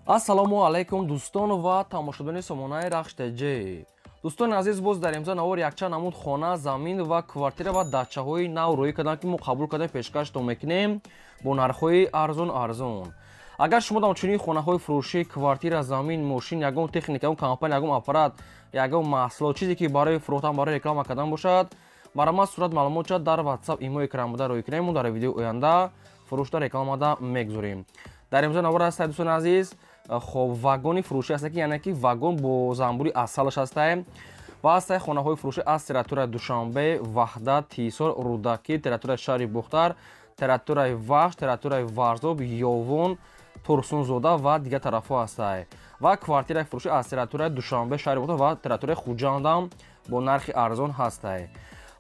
Ассалому алайкум дӯстон ва тамошобини сомонаи Рахштеҷӣ. Дӯстони азиз, боз дар имзо навори якчанд намуд хона, замин ва квартира ва дачаҳои нав рӯӣ кардам, ки мо қабул карда пешкаштон мекунем бо нархҳои арзон. Агар шумо дар чунин хонаҳои фурӯшӣ, квартира, замин, мошин, ягон техника, ягон компания, ягон аппарат, ягон маҳсулот, чизе ки барои фурӯхтан, барои реклама кардан бошад, бара ман сурат маълумот шуд дар WhatsApp имои крамбуда рӯй кунем. Мо дар видеои оянда фурӯшта рекламада мегузорем. Дар имзо навор ҳастед дӯстони азиз. خب واگونی فروشی است که یعنی که واگن با زنبوری اصلش هسته و هسته خانه های فروشی از تریتور دوشنبه، وحدت، تیسار، رودکی، تریتور شهر بختر، تریتور وحش، تریتور ورزوب، یوون، ترسون زوده و دیگر طرف ها هسته و کوارتیر فروشی از تریتور دوشنبه، شهر بختر و تریتور خوجاندم با نرخ ارزان هسته.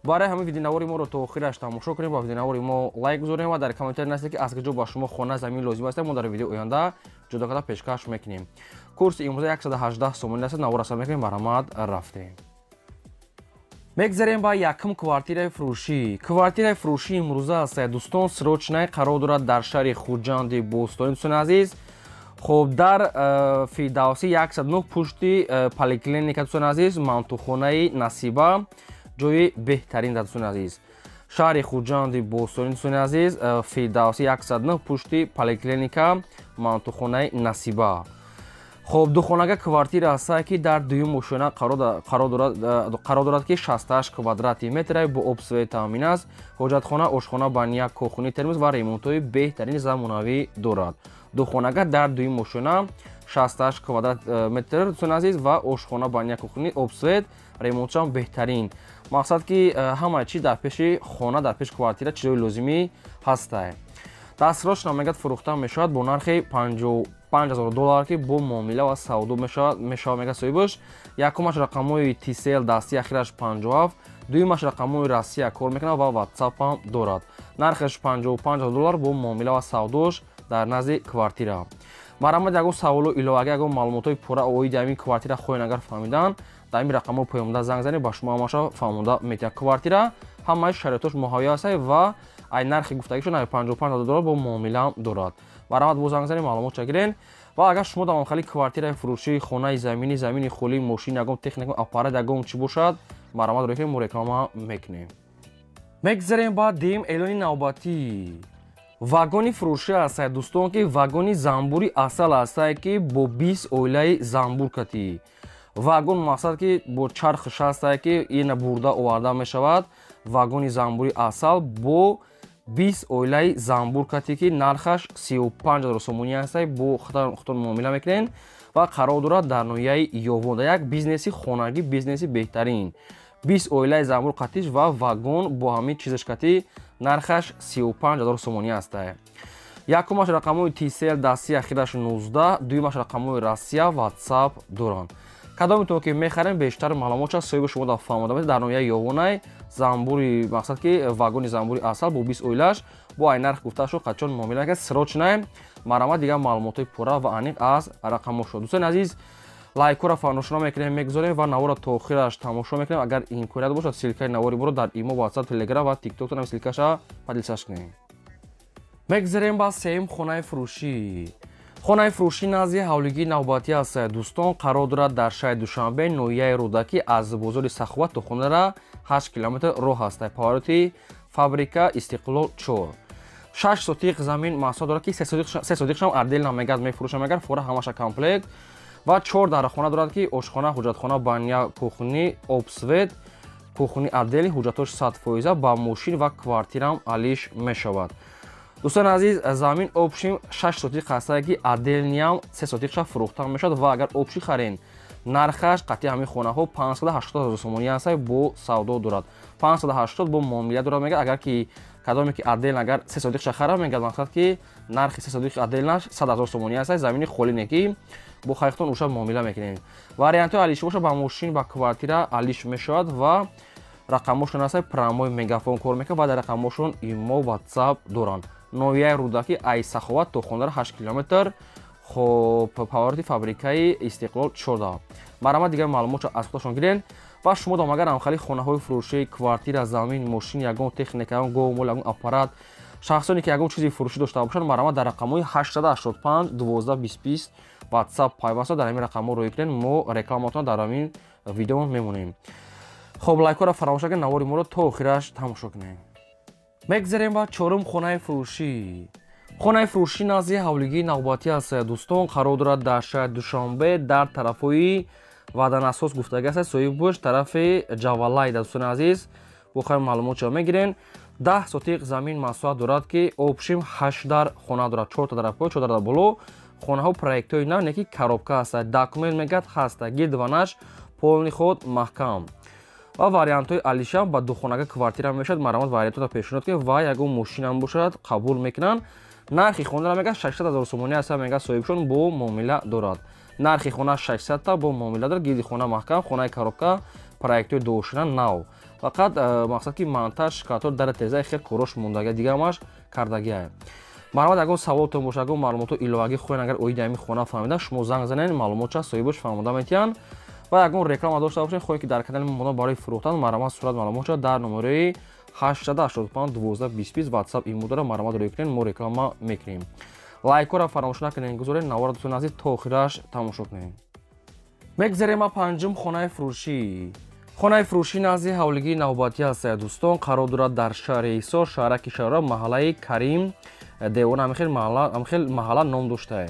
برای همین ویدیو نواری ما رو تا آخرش تماشا کنید، با ویدیو نواری ما لایک بذارید و در کامنت نوشته که از کجا با شما خانه زمین لازم است. ما در ویدیو آینده جدا کرده پیشکش میکنیم. کورس امروزه 118 سومانی است. نوار است میکنیم برآمد رفتیم. میگذاریم با یکم کوارتیر فروشی. کوارتیر فروشی امروزه است دوستان سروچنای قرار دارد در شهر خوجاندی بوستان. دوستان عزیز، خب در فیردوسی 109 پشتی پلیکلینیک دوستان عزیز، مانتوخانه نصیبه جوی بهترین دوستان عزیز، شهر خوجاندی بوستان دوستان عزیز، فیردوسی 109 پشتی پلیکلینیکا مانتوخانه نصیبه. خب دو خانه کوارتیر است که در دوم مشونه قرار دارد که 68 کвадратی متر با ابسوی تامین است. حاجتخانه، آشخانه، بانیا، کوخونی، ترمز و ریمونت‌های بهترین زمانوی دارد. دو خانه در دوم مشونه 68 کвадрат متر دوستان عزیز و آشخانه، بانیا، کوخونی، ابسوی، ریمونت هم بهترین. مقصد که همه چی در پیش خانه، در پیش کوارتیر چیزای لازمی هسته. دستراش نامگد فروخته میشود با نرخ $55,000 که با معامله و سودا میشود میگه صاحبش. یکمش رقمای تیسل دستی اخیرش 57، دویمش رقمای راستی کار میکنه و واتساپ هم دارد. نرخش $55,000 با معامله و سوداش در نزد کوارتیر. مرامد یگو سوالو ایلاوگه یگو معلوماتای پورا اوید همین کوارتیر خوین اگر فهمیدن در این رقمو پیامده زنگ زنید با شما همشا فهمونده میتونه. کوارتیر همه شرایطش مهیا است و ای نرخ گفتگیشون $55,000 با معامله دارد. برامد با زنگ زنید معلومات چگیرین. و اگر شما در مخالی کوارتیر فروشی، خانه زمینی خالی، ماشین، یگو تکنیک، آپارات یگو چی باشد، برامد روی که مو رکلام میکنیم. میگذاریم بعد دیم اعلان نوبتی. واگونی فروشی است دوستان که واگونی زنبوری اصل است که با 20 اویله زنبور کتی. واگن مقصد که با چرخش است که این برده آورده می شود. واگونی زنبوری اصل با 20 اویله زنبور کتی که نرخش $35,000 سومونی است. با خودتون معامله میکنین و قرار دارد در نوعی یوون، یک بیزنسی خانگی، بیزنسی بهترین. 20 اویله زنبور کتیش و واگن با همین چیزش کتی نرخش $35,000 سومونی است. یکمش رقموی تیسل دستی اخیرش 19، دویمش رقموی راسیا واتساپ دارن. کدامتون که میخرین بیشتر معلومات چه صاحب شما در فهمیده در نوعی یوونای زنبوری، مقصد که واگن زنبوری اصل با 20 اویلش با این نرخ گفته شو قچون معامله که سروچنای مرامت دیگه معلومات پورا و انیق از رقم شد. دوستان عزیز، لایک را فراموش نکنید میگذاریم و نوار تا آخرش تماشا میکنیم. اگر این کارید باشد سیلکای نواری برو در ایمو، واتساپ، تلگرام و تیک توک تونم سیلکاشا پادلساش کنیم. میگذاریم با سیم خانه فروشی. خانه فروشی نزدیک حولگی نوبتی است دوستان. قرار دارد در شهر دوشنبه، نویه رودکی از بازار سخوت تا خانه را 8 کیلومتر راه است. پاورتی فابریکا استقلال 4. 6 سوتیق زمین محصول دارد که 3 سوتیقش هم اردل نمیگد میفروشم اگر فورا همش کامپلت و 4 در خانه دارد که آشخانه، حجتخانه، بانیا، کوخنی، آبسوید، کوخنی اردل، حجتش 100% با ماشین و کوارتیر هم علیش میشود. دوستان عزیز، زمین آبشیم 6 سوتیق هست که اردل نیم 3 سوتیقش فروخته میشد و اگر آبشی خرین نرخش قطعی همین خانه ها $580,000 سومونی است با سودا دارد. 580 با معامله دارد میگه. اگر که کدامی که اردل اگر 3 سوتیقش خراب میگه، مقصد که نرخ 3 سوتیق اردل نش $100,000 سومونی است. زمین خالی نکی با خیختون اوشا معامله میکنین. واریانت علیش باشه با ماشین با کوارتیر علیش میشود و رقمشون است پراموی مگافون کار میکنه و در رقمشون ایمو واتساپ دارن. نویه رودکی ای سخوت تو خونه 8 کیلومتر. خب پاورتی فابریکای استقلال 14. مرامت دیگه معلومات از خودشون گیرین و شما دام اگر هم خالی خانه های فروشی، کوارتیر، زمین، ماشین، یگان تکنیک، یگان گومول، یگان آپارات шахсоне ки ягон чизи фурӯшӣ дошта бошанд марама дар рақамҳои 885 12 20 WhatsApp пайваста дар ҳамин рақамҳо рӯй кунед. мо рекламатон дар ҳамин видео мемонем. хоб лайкҳоро фаромӯш накунед, навори моро то охираш тамошо кунед. мегзарем ба чорум хонаи фурӯшӣ. хонаи фурӯшӣ назди ҳавлигии навбатӣ аст. дӯстон қарор дорад дар шаҳри Душанбе дар тарафҳои ваданасос гуфтагӣ аст. соҳиббош тарафи Ҷавалайда. дӯстони азиз бохоҳем маълумотро мегирен. 10 сотиқ замин маҳсулот дорад ки обшим 8 дар хона дорад. 4 дар пои 4 дар боло. хонаҳо проектҳои нав неки коробка аст. документ мегӯяд ҳаст. гирд ванаш полни ход маҳкам. ва вариантҳои алишам ба духонага квартира мешавад. марамат вариантро пешниҳод ки ва ягон мошинам бошад қабул мекунанд. нархи хонаро мегӯяд 600 000 сомонӣ аст. мегӯяд соҳибшон бо муомила дорад. нархи хона 600 та бо муомила дорад. гирди хона маҳкам. хонаи коробка проектҳои дуошина нав. фақат мақсад ки монтаж катор дар теза хел корош мондагия дига ҳамаш кардагия. марамат ягон саволтон боша, ягон маълумоту иловагӣ хоҳед агар оиди ҳамин хона фаҳмида, шумо занг занед, маълумотро соҳибош фаҳмода метиҳанд. ва ягон реклама дошта бошед, хоҳед ки дар канали мо барои фурӯхтан, марамат сурат маълумотро дар номерои 885 12 20 WhatsApp имо дора марамат рӯй кунед, мо реклама мекунем. лайкҳоро фаромӯш накунед, гузоред, навора дӯстони азиз то охираш тамошо кунед. мегзарем ба панҷум хонаи фурӯшӣ. хонаи фурӯшӣ назди ҳавлигии навбатӣ аст. дӯстон қарор дорад дар шаҳри ҳисор, шаҳраки шаҳрро, маҳаллаи Карим Девона. ҳамхел маҳалла ном доштае.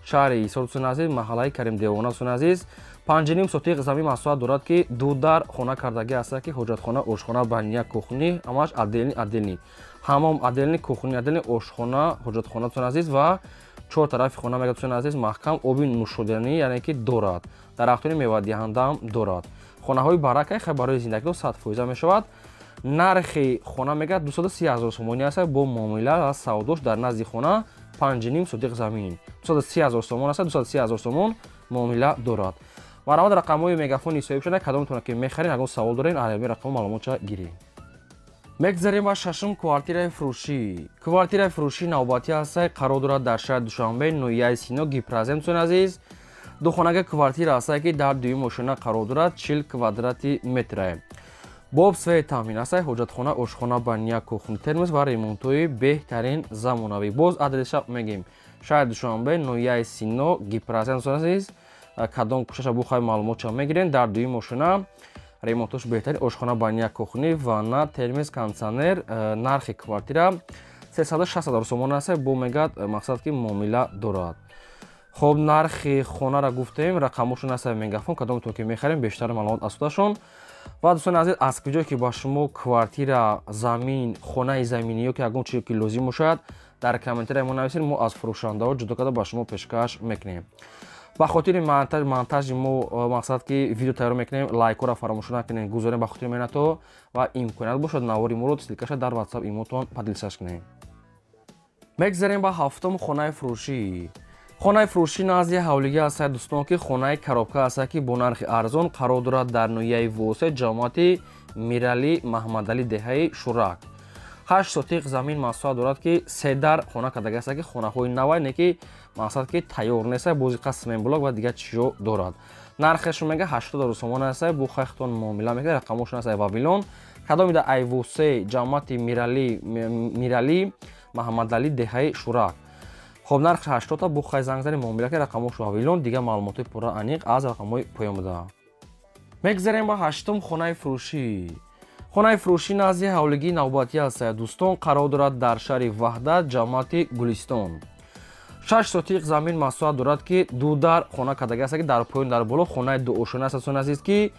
шаҳри ҳисор дӯстони азиз, маҳаллаи Карим Девона дӯстони азиз. 5.5 сотиқ замин маҳсулот дорад ки ду дар хона кардагӣ аст ки ҳоҷатхона, ошхона, баня, кухни ҳамаш отдельни. ҳамом отдельни, кухни отдельни, ошхона, ҳоҷатхона дӯстони азиз ва 4 тарафи хона мегӯяд дӯстони азиз маҳкам. оби нӯшоданӣ яъне ки дорад. дарахтони мевадиҳандам дорад. хонаҳои барака барои зиндагидор 100% мешавад. нархи хона мегӯяд 230 000 сомонӣ аст бо муомила ва савдош дар назди хона 5.5 сотиқ замин. 230 000 сомон аст, 230 000 сомон муомила дорад. марамат рақамҳои мегафони соҳибшона кадомтона ки мехаред, ягон савол доред, алами рақам маълумотро гиред. мегзарем ба шашум квартираи фурӯшӣ. квартираи фурӯшӣ навбатӣ аст. қарор дорад дар шаҳри Душанбе, ноҳияи Сино, Гипразем дӯстони азиз. духонага квартира аст ки дар дуюми ошона қарор дорад, 40 квадрати метр. боб свеи таъмин аст. ҳоҷатхона, ошхона, баня, кухни, термос ва ремонтҳои беҳтарин замонавӣ. боз адресша мегем. шаҳри Душанбе, ноҳияи Сино, Гипразем дӯстони азиз. кадом кушаша бухоҳед маълумотро мегирен. дар дуюми ошона ремонтош беҳтарин, ошхона, баня, кухни, ванна, термос, кондитсионер. нархи квартира 360 000 сомон аст. бо мегӯяд мақсад ки муомила дорад. хоб, нархи хонаро гуфтем, рақамошон аст мегафон, кадомтон ки мехарем бештар маълумот аз худашон. ва дӯстони азиз, аз куҷое ки ба шумо квартира, замин, хонаи заминӣ ё ки ягон чизе ки лозим бошад, дар комментария мо нависед, мо аз фурӯшандаҳо ҷудо карда ба шумо пешкаш мекунем. ба хотири монтажи мо мақсад ки видео тайёр мекунем, лайкҳоро фаромӯш накунед, гузорем ба хотири меҳнатҳо ва имконият бошад навори моро силкаша дар WhatsApp имотон падилсаш кунед. мегзарем ба ҳафтум хонаи фурӯшӣ. хонаи фурӯшӣ назди ҳавлигӣ аст дӯстон ки хонаи коробка аст ки бо нархи арзон қарор дорад дар ноҳияи Восед, ҷамоати Мирали, Маҳмадалӣ, деҳаи Шурак. 8 сотиқ замин маҳсулот дорад ки 3 дар хона кардагӣ аст ки хонаҳои навай неки мақсад ки тайёр нест, бози қасмен блок ва дигар чизо дорад. нархешон мега 80 000 сомон аст. бо хахтон муомила мекунед, рақамошон аст Вавилон. кадомида Айвосе, ҷамоати Мирали, Маҳмадалӣ, деҳаи Шурак. хоб, нархи 80 та бо хай занг зани муомила ки рақамош Вавилон, дигар маълумоти пурра аниқ аз рақамҳои поёмда. мегзарем ба ҳаштум хонаи фурӯшӣ. хонаи фурӯшӣ назди ҳавлигии навбатӣ аст. дӯстон қарор дорад дар шаҳри Ваҳдат, ҷамоати Гулистон. 6 сотиқ замин маҳсулот дорад ки 2 дар хона кардагӣ аст ки дар поён дар боло хонаи дуошона аст дӯстони азиз ки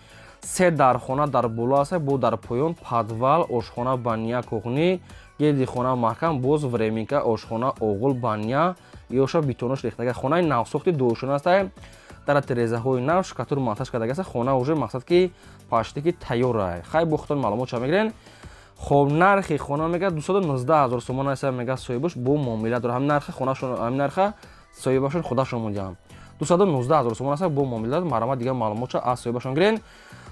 3 дар хона дар боло аст бо дар поён подвал, ошхона, баня, кухни, гирди хона маҳкам, боз временка, ошхона, оғул, баня, ёша битонош рехтага. хонаи навсохти дуошона аст. дар терезаҳои нав шкатур монтаж кардагӣ аст. хона уже мақсад ки пашти ки тайёр. хай бо худтон маълумотро мегирен. хоб, нархи хона мега 219 000 сомон аст мега соҳибош бо муомила дорад. ҳамин нарха хонашон, ҳамин нарха соҳибашон худашон мудиам. 219 000 сомон аст бо муомила дорад. марамат дигар маълумотро аз соҳибашон гирен.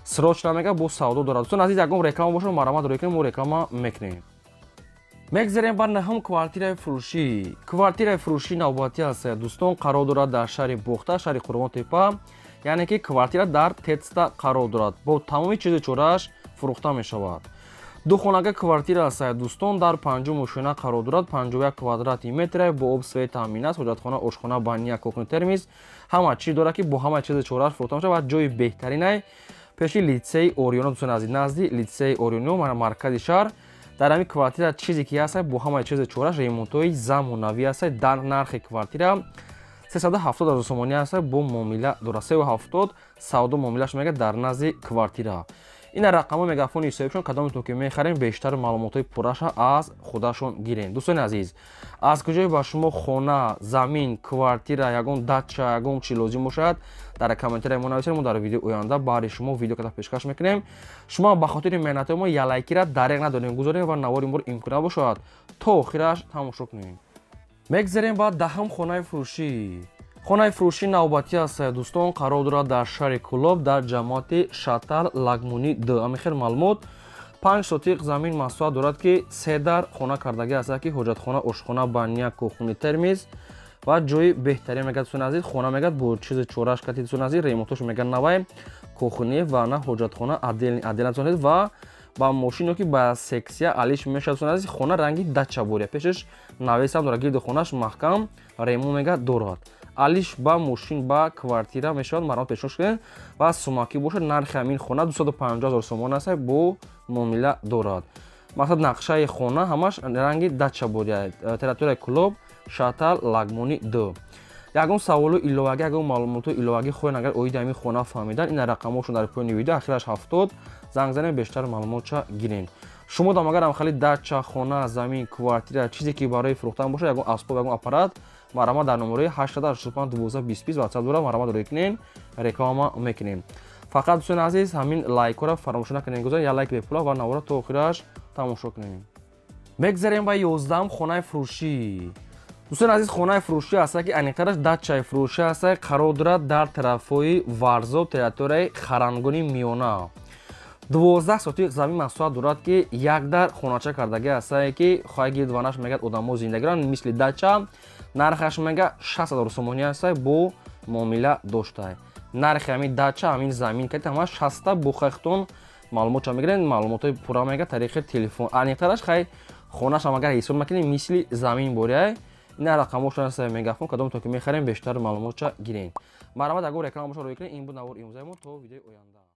срочна мега бо савдо дорад. дӯстон азиз, ягон реклама бошад, марамат рӯй кунем, мо реклама мекунем. мегзарем ба наҳум квартираи фурӯшӣ. квартираи фурӯшӣ навбатӣ аст. дӯстон қарор дорад дар шаҳри Бухта, шаҳри Қурбонтепа, яъне ки квартира дар тетста қарор дорад. бо тамоми чизи чорааш фурӯхта мешавад. Духонага квартира аст дӯстон, дар 5 мошина қарор дорад. 51 квадрати метр бо об, свет, таъмин аст, ҳоҷатхона, ошхона, баня, кухня, термис, ҳама чиз дорад ки бо ҳама чизи чораш фурӯхта мешавад. Ҷои беҳтаринай пеши литсеи Орионо, дӯстон азиз, назди литсеи Орионо, маркази шаҳр. Дар ҳамин квартира чизе ки аст бо ҳама чизи чораш, ремонтҳои замонавӣ аст. Дар нархи квартира 370,000 сомонӣ аст бо муомила дорад. 370 савдо муомилаш мегӯяд дар назди квартира. ин рақамҳо мегафони ҳисобишон кадомитон ки мехарем бештар маълумотҳои пурраша аз худашон гирем. дӯстони азиз, аз куҷое ба шумо хона, замин, квартира, ягон дача, ягон чи лозим бошад дар комментария мо нависед. Мо дар видеои оянда баъри шумо видео када пешкаш мекунем. шумо ба хотири меҳнатҳои мо я лайкира дариқ надорем гузорем ва навори мор имкона бошад то охираш тамошо кунем. мегзарем ба даҳам хонаи фурӯшӣ. хонаи фурӯшии навбатӣ аст дӯстон, қарор дорад дар шаҳри Кӯлоб, дар ҷамоати Шатал Лагмуни 2. амихел маълумот 5 сотиқ замин маслуҳат дорад ки 3 дар хона кардагӣ аст ки ҳоҷатхона, ошхона, баня, кухня, термис ва ҷои беҳтарин мегӯяд. дӯстон азиз, хона мегӯяд бо чизи чораш кати. дӯстон азиз, ремонтош мегӯяд навай кухня ва на ҳоҷатхона адел ва ба мошино ки ба сексия алиш мешавад. дӯстон азиз, хона ранги дача боря, пешаш навесам дорад, гирди хонаш маҳкам ремонт мегӯяд дорад. алиш ба мошин ба квартира мешавад, маълумот пешкаш кунед ва сумакӣ бошад. нархи ҳамин хона 250,000 сомон аст бо муомила дорад. мақсад нақшаи хона ҳамаш ранги дача боряд. территорияи Кӯлоб, Шатал Лагмуни 2. ягон саволу иловагӣ, ягон маълумоту иловагӣ хоҳед агар оиди ҳамин хона фаҳмидан, ин рақамҳошон дар поёни видео, ахираш 70 занг занед бештар маълумотша гирен. шумо дам агар хали дача, хона, замин, квартира, чизе ки барои фурӯхтан бошад, ягон асбоб, ягон аппарат, марҳамат дар номерои 8851220 WhatsApp дорам, марҳамат рӯй кунен, реклама мекунем. фақат дӯстони азиз, ҳамин лайкҳоро фаромӯш накунед гузоред, я лайк бепула ва навора то охираш тамошо кунем. мегзарем ба 11 хонаи фурӯшӣ. дӯстони азиз, хонаи фурӯшӣ аст ки аниқтараш дачаи фурӯшӣ аст, қарор дорад дар тарафҳои Варзо, территорияи Харангони Миёна. 12 сотиқ замин маслуҳат дорад ки як дар хонача кардагӣ аст ки хоҳаи гирдванаш мегӯяд одамо зиндагӣ доранд, мисли дача. нархаш мега 60,000 сомонӣ аст бо муомила дошта. нархи ҳамин дача, ҳамин замин кати ҳамаш 60 бо хехтон маълумотша мегиред, маълумотҳои пурра мега тариқи телефон. аниқтараш хай хонашам агар ҳисоб накунем мисли замин боряй. ин рақамошон аст мегафон кадомитон ки мехарем бештар маълумотша гирен. марҳамат, агар реклама боша рӯй кунед. ин буд навори имрӯзаи мо то видеои оянда.